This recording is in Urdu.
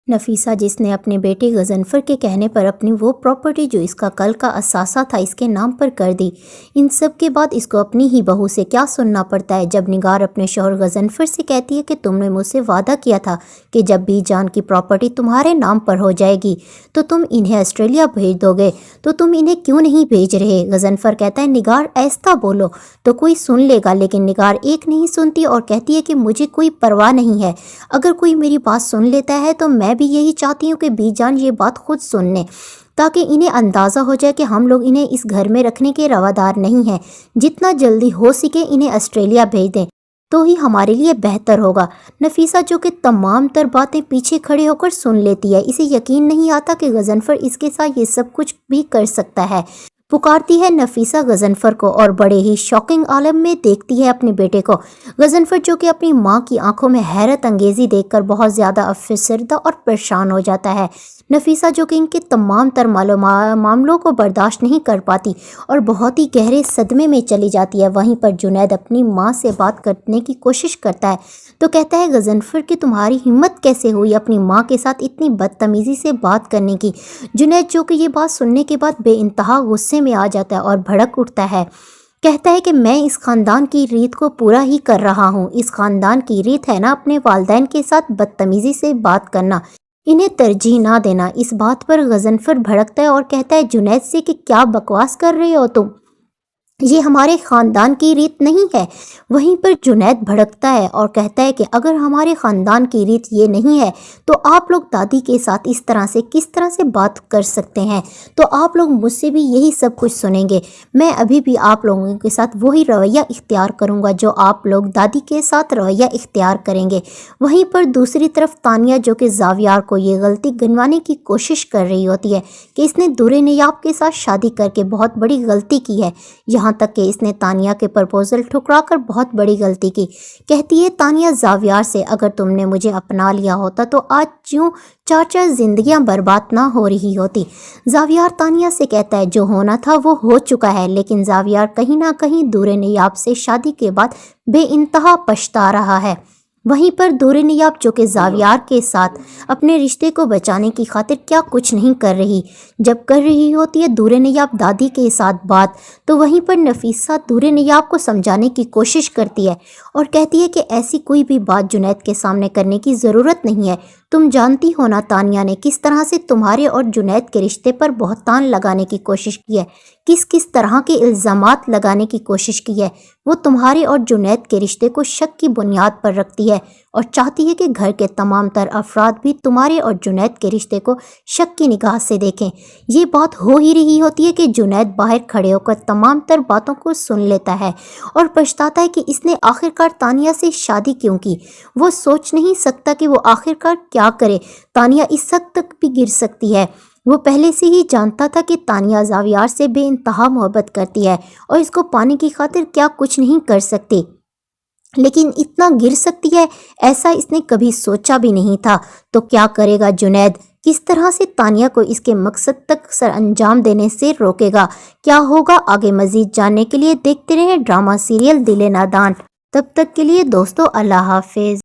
نفیسہ جس نے اپنے بیٹے غضنفر کے کہنے پر اپنی وہ پراپرٹی جو اس کا کل کا اثاثہ تھا اس کے نام پر کر دی، ان سب کے بعد اس کو اپنی ہی بہو سے کیا سننا پڑتا ہے جب نگار اپنے شوہر غضنفر سے کہتی ہے کہ تم نے مجھ سے وعدہ کیا تھا کہ جب بھی جان کی پراپرٹی تمہارے نام پر ہو جائے گی تو تم انہیں آسٹریلیا بھیج دو گے، تو تم انہیں کیوں نہیں بھیج رہے؟ غضنفر کہتا ہے نگار ایسا بولو تو کوئی سن لے گا، لیکن نگار ایک نہیں سنتی اور کہتی ہے کہ مجھے کوئی پرواہ نہیں ہے، اگر کوئی میری بات سن لیتا ہے تو میں بھی یہی چاہتی ہوں کہ بی جان یہ بات خود سن لیں تاکہ انہیں اندازہ ہو جائے کہ ہم لوگ انہیں اس گھر میں رکھنے کے روادار نہیں ہیں، جتنا جلدی ہو سکے انہیں آسٹریلیا بھیج دیں تو ہی ہمارے لیے بہتر ہوگا۔ نفیسہ جو کہ تمام تر باتیں پیچھے کھڑے ہو کر سن لیتی ہے، اسے یقین نہیں آتا کہ غضنفر اس کے ساتھ یہ سب کچھ بھی کر سکتا ہے۔ پکارتی ہے نفیسہ غضنفر کو اور بڑے ہی شاکنگ عالم میں دیکھتی ہے اپنے بیٹے کو۔ غضنفر جو کہ اپنی ماں کی آنکھوں میں حیرت انگیزی دیکھ کر بہت زیادہ افسردہ اور پریشان ہو جاتا ہے۔ نفیسہ جو کہ ان کے تمام تر معاملوں کو برداشت نہیں کر پاتی اور بہت ہی گہرے صدمے میں چلی جاتی ہے۔ وہیں پر جنید اپنی ماں سے بات کرنے کی کوشش کرتا ہے تو کہتا ہے غضنفر کہ تمہاری ہمت کیسے ہوئی اپنی ماں کے ساتھ اتنی بدتمیزی سے بات کرنے کی؟ جنید جو کہ یہ بات سننے کے بعد بے انتہا غصے میں آ جاتا ہے اور بھڑک اٹھتا ہے، کہتا ہے کہ میں اس خاندان کی ریت کو پورا ہی کر رہا ہوں، اس خاندان کی ریت ہے نا اپنے والدین کے ساتھ بدتمیزی سے بات کرنا، انہیں ترجیح نہ دینا۔ اس بات پر غضنفر بھڑکتا ہے اور کہتا ہے جنید سے کہ کیا بکواس کر رہے ہو تم، یہ ہمارے خاندان کی ریت نہیں ہے۔ وہیں پر جنید بھڑکتا ہے اور کہتا ہے کہ اگر ہمارے خاندان کی ریت یہ نہیں ہے تو آپ لوگ دادی کے ساتھ اس طرح سے کس طرح سے بات کر سکتے ہیں؟ تو آپ لوگ مجھ سے بھی یہی سب کچھ سنیں گے، میں ابھی بھی آپ لوگوں کے ساتھ وہی رویہ اختیار کروں گا جو آپ لوگ دادی کے ساتھ رویہ اختیار کریں گے۔ وہیں پر دوسری طرف تانیہ جو کہ زاویار کو یہ غلطی گنوانے کی کوشش کر رہی ہوتی ہے کہ اس نے دورے نیاب کے ساتھ شادی کر کے بہت بڑی غلطی کی ہے، یہاں تک کہ اس نے تانیہ کے پرپوزل ٹھکرا کر بہت بڑی غلطی کی۔ کہتی ہے تانیہ زاویار سے اگر تم نے مجھے اپنا لیا ہوتا تو آج یوں 4 زندگیاں برباد نہ ہو رہی ہوتی۔ زاویار تانیہ سے کہتا ہے جو ہونا تھا وہ ہو چکا ہے، لیکن زاویار کہیں نہ کہیں دورے نیاب سے شادی کے بعد بے انتہا پچھتا رہا ہے۔ وہیں پر دورے نیاب جو کہ زاویار کے ساتھ اپنے رشتے کو بچانے کی خاطر کیا کچھ نہیں کر رہی، جب کر رہی ہوتی ہے دورے نیاب دادی کے ساتھ بات، تو وہیں پر نفیسہ دورے نیاب کو سمجھانے کی کوشش کرتی ہے اور کہتی ہے کہ ایسی کوئی بھی بات جنید کے سامنے کرنے کی ضرورت نہیں ہے، تم جانتی ہو نا تانیہ نے کس طرح سے تمہارے اور جنید کے رشتے پر بہتان لگانے کی کوشش کی ہے، کس طرح کے الزامات لگانے کی کوشش کی ہے، وہ تمہارے اور جنید کے رشتے کو شک کی بنیاد پر رکھتی ہے اور چاہتی ہے کہ گھر کے تمام تر افراد بھی تمہارے اور جنید کے رشتے کو شک کی نگاہ سے دیکھیں۔ یہ بات ہو ہی رہی ہوتی ہے کہ جنید باہر کھڑے ہو کر تمام تر باتوں کو سن لیتا ہے اور پچھتاتا ہے کہ اس نے آخرکار تانیہ سے شادی کیوں کی۔ وہ سوچ نہیں سکتا کہ وہ آخرکار کیا کرے، تانیہ اس حد تک بھی گر سکتی ہے۔ وہ پہلے سے ہی جانتا تھا کہ تانیہ زاویار سے بے انتہا محبت کرتی ہے اور اس کو پانے کی خاطر کیا کچھ نہیں کر سکتی، لیکن اتنا گر سکتی ہے ایسا اس نے کبھی سوچا بھی نہیں تھا۔ تو کیا کرے گا جنید؟ کس طرح سے تانیہ کو اس کے مقصد تک سر انجام دینے سے روکے گا؟ کیا ہوگا آگے مزید جاننے کے لیے دیکھتے رہیں ڈرامہ سیریل دل نادان۔ تب تک کے لیے دوستو اللہ حافظ۔